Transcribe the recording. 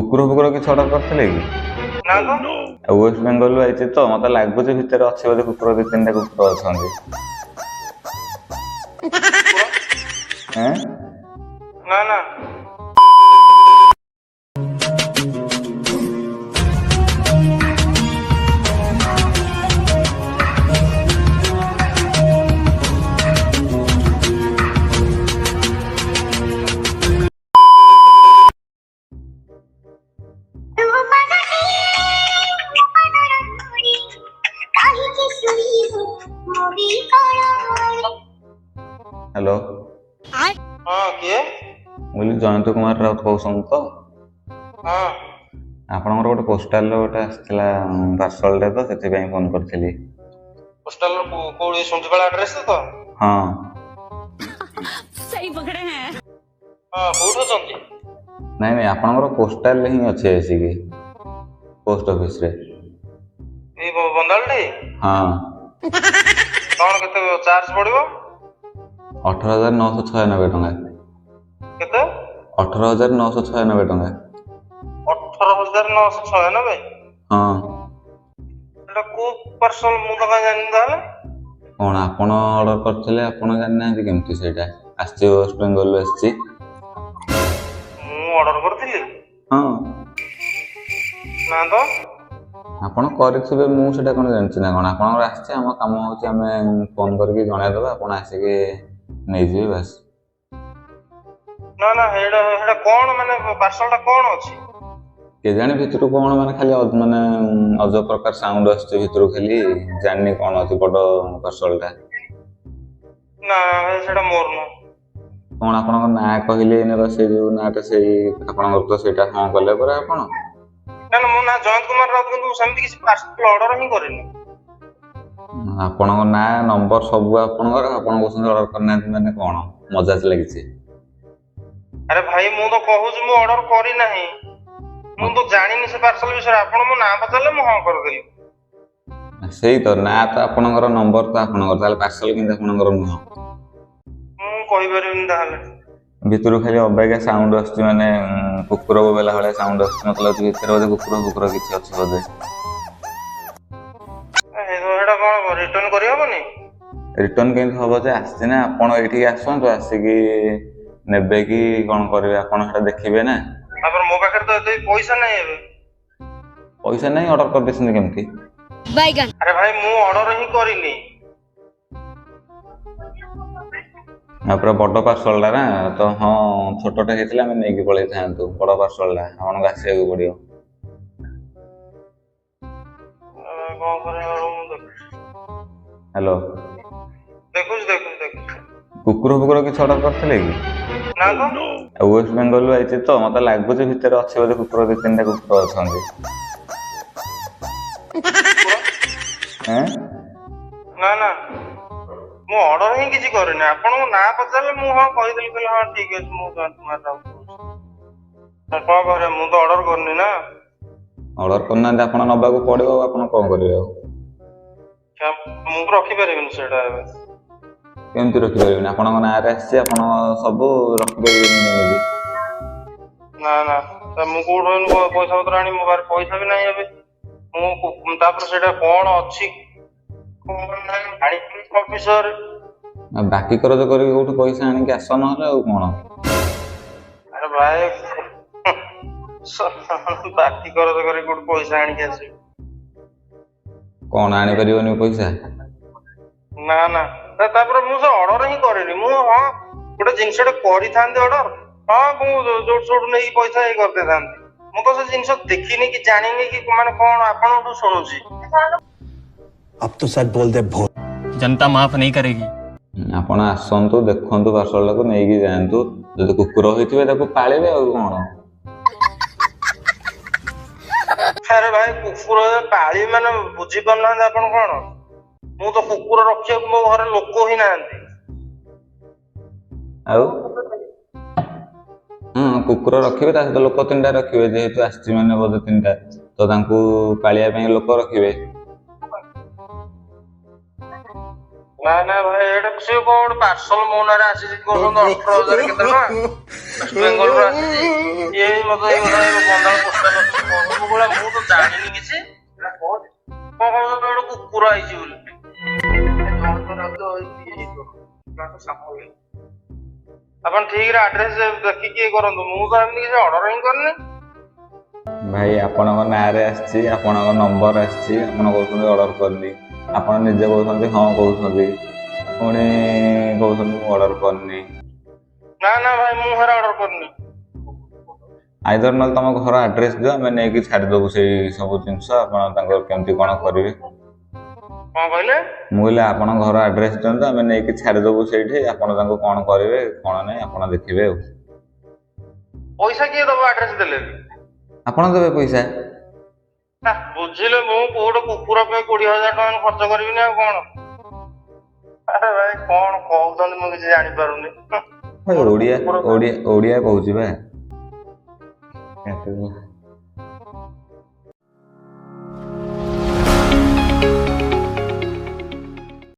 କୁକୁର ଫୁକୁର କିଛି ଅର୍ଡର କରିଥିଲେ କି? ନା ତ ୱେଷ୍ଟ ବେଙ୍ଗଲରୁ ଆଇଛି ତ ମତେ ଲାଗୁଛି ଭିତରେ ଅଛି ବୋଧେ କୁକୁର 2-3ଟା କୁକୁର ଅଛନ୍ତି। ନା ନା हेलो हाँ किए बोली जयंत कुमार राउत कहते तो हाँ आपणकर गोटे पोस्टाल गोटे आसला पार्सलटे तो से फोन करी। पोस्टल कोड़ी सुंठीपाड़ा एड्रेस तो हाँ सही पकड़े हैं। हाँ कोठी अछंती नहीं नहीं आपणकर पोस्टाल ही अच्छे आसिकी पोस्ट ऑफिस रे ए बंदालटी हाँ कौन केते चार्ज पड़िबो 18,996 टका केते 18,996 टका 18,996 हाँ एटा को पार्सल मु तो का जानि दाले कौन आपण ऑर्डर करथिले आपण जानना केमती सेटा आस्ती वेस्ट बेंगल आस्ती मु ऑर्डर करथिली हाँ ना तो आपण करथिबे मु सेटा कोन जानछि ना कोन आपण आस्ती हम काम होछि हमें फोन करके जणाय देबा आपण आसीके नै जिवे बस ना ना हेडा कोन माने पार्सलटा कोन अछि के जाने भितर कोन माने खाली माने अजब प्रकार साउंड आछे भितर खाली जाननी कोन अछि बड पार्सलटा ना सेटा मोर न कोन आपण ना कहिले ने से जो नाटा से आपण तो सेटा हां कले पर आपण ना मो ना जयंत कुमार राउत किंतु समिति किसी पार्सल ऑर्डर ही करेनी आपण ना नंबर सब आपण ऑर्डर करना माने कोन मजाज लागिছে। अरे भाई मु तो कहू मु ऑर्डर करी नाही मु तो जानिनी से पार्सल विषय आपण मो ना पचाले मु हां कर देली सेही तो ना तो आपणकर नंबर तो आपणकर ताले पार्सल किंतु आपणकर नुह मु कहि परिबिन ताले भितर खाली अबागा साउंड आछी माने कुकुर बेला हले साउंड आछी मतलब भितर बोधे कुकुर फुकुर किछि अछि बोधे हेडा कोन रिटर्न करि हबनी रिटर्न केन हबो जे आछि ना आपण एठी आसंतो आसीकी नेबे की कोन करबे आपण हेटा देखिबे ना पर मो पाखर तो एते पैसा नै एबे पैसा नहीं ऑर्डर कर देछन केमती बैगन अरे भाई मु ऑर्डर ही करिनी पूरा बड़ पार्सलटा ना तो हाँ छोटटा होता आम नहीं पलि था बड़ पार्सलटा आपको आसा पड़ो हेलो देखुछ देखुछ देखुछ कुकुर फुकुर किसी ऑर्डर करथिले कि ना तो वेस्ट बेंगल आइछि तो मते लागुछि भितर अछि बोधे कुकुर 2-3टा कुकुर अछंती ना ना मु ऑर्डर ही किसी करेनी आपण ना पचाले मु हां कहि देली कहले हां ठीक है मु जयंत कुमार राउत तो को करे मु तो ऑर्डर करनी ना ऑर्डर करना आपण नबा को पड़िबो आपण कोन करिवे क्या मु रखि परिबिन सेटा एबे केमती रखि परिबिन आपण ना रे आछि आपण सब रखि परिबिन नेबी ना ना त मु कोठन पैसा पत्र आनी मो बारे पैसा भी नहीं एबे मु तापर सेटा कोन अछि ऑफिसर बाकी करज करके कोठु पैसा आनी के आस न हले कोन अरे भाई बाकी करज करके कोठु पैसा आनी के आसी कोन आनी परिबनी पैसा ना ना तापर मु से ऑर्डर ही करेनी मु हां गोटे जिंसटे करि थांते ऑर्डर हां मु जोट सोट नै पैसा ही कर दे थांते मु तो से जिंस देखिनी कि जानिनी कि माने कोन आपन सुनुची अब तो सच बोल दे भोल जनता माफ नहीं करेगी आपण आसंतु देखंतु पार्सल को नेकी जानतु जदि कुकुर होइथिबे ताको पाळिबे आ कोन अरे भाई कुकुर पाळी माने बुझी पन्ना आपन कोन मु तो कुकुर रखिया मो घर लोक ही नांती आउ कुकुर रखिबे ता सहित लोक 3टा रखिबे जेहेतु आस्ति माने बोध 3टा तो तांकू पाळिया पई लोक रखिबे ना ना भाई एटा से कोड पार्सल मोनारे आसी कोन 18000 केतना वेस्ट बेंगल रा ये मतलब बंदा पोस्ट ଅନୁଗୁଳା ମୁଁ ତ ଜାଣିନି କିଛି କଣ କହୁଛ ଗୋଟେ କୁକୁର ହେଇଛି ବୋଲି ଆପଣ ଠିକରେ ଆଡ୍ରେସ ଦେଖିକି ଇଏ କରନ୍ତୁ। ମୁଁ ତ ଏମିତି କିଛି ଅର୍ଡର ହିଁ କରିନି। ଭାଇ ଆପଣଙ୍କ ନାଁରେ ଆସିଛି, ଆପଣଙ୍କ ନମ୍ବର ଆସିଛି, ଆପଣ କହୁଛନ୍ତି ଅର୍ଡର କରିନି। ଆପଣ ନିଜେ କହୁଛନ୍ତି ହଁ କହୁଛନ୍ତି, ପୁଣି କହୁଛନ୍ତି ମୁଁ ଅର୍ଡର କରିନି। ନା ନା ଭାଇ ମୁଁ ହେରା ଅର୍ଡର କରିନି। ଆଇଦର ନହେଲେ ତମ ଘର ଆଡ୍ରେସ ଦିଅ, ଆମେ ନେଇକି ଛାଡ଼ିଦେବୁ ସେଇ ସବୁ ଜିନିଷ। ଆପଣ ତାଙ୍କର କେମିତି କଣ କରିବେ? କଣ କହିଲେ? ମୁଁ କହିଲି ଆପଣ ଘର ଆଡ୍ରେସ ଦିଅନ୍ତୁ, ଆମେ ନେଇକି ଛାଡ଼ିଦେବୁ ସେଇଠି। ଆପଣ ତାଙ୍କୁ କଣ କରିବେ କଣ ନାହିଁ ଆପଣ ଦେଖିବେ ଆଉ। ପଇସା କିଏ ଦବ ଆଡ୍ରେସ ଦେଲେ? ଆପଣ ଦେବେ ପଇସା। ବୁଝିଲେ ମୁଁ କୋଉଟେ କୁକୁର ପାଇଁ 20,000 ଟଙ୍କା ଖର୍ଚ୍ଚ କରିବିନି ଆଉ କଣ? ଆରେ ଭାଇ କଣ କହୁଛନ୍ତି ମୁଁ କିଛି ଜାଣିପାରୁନି। ଓଡିଆ ଓଡିଆ ଓଡିଆ କହୁଛି ବା।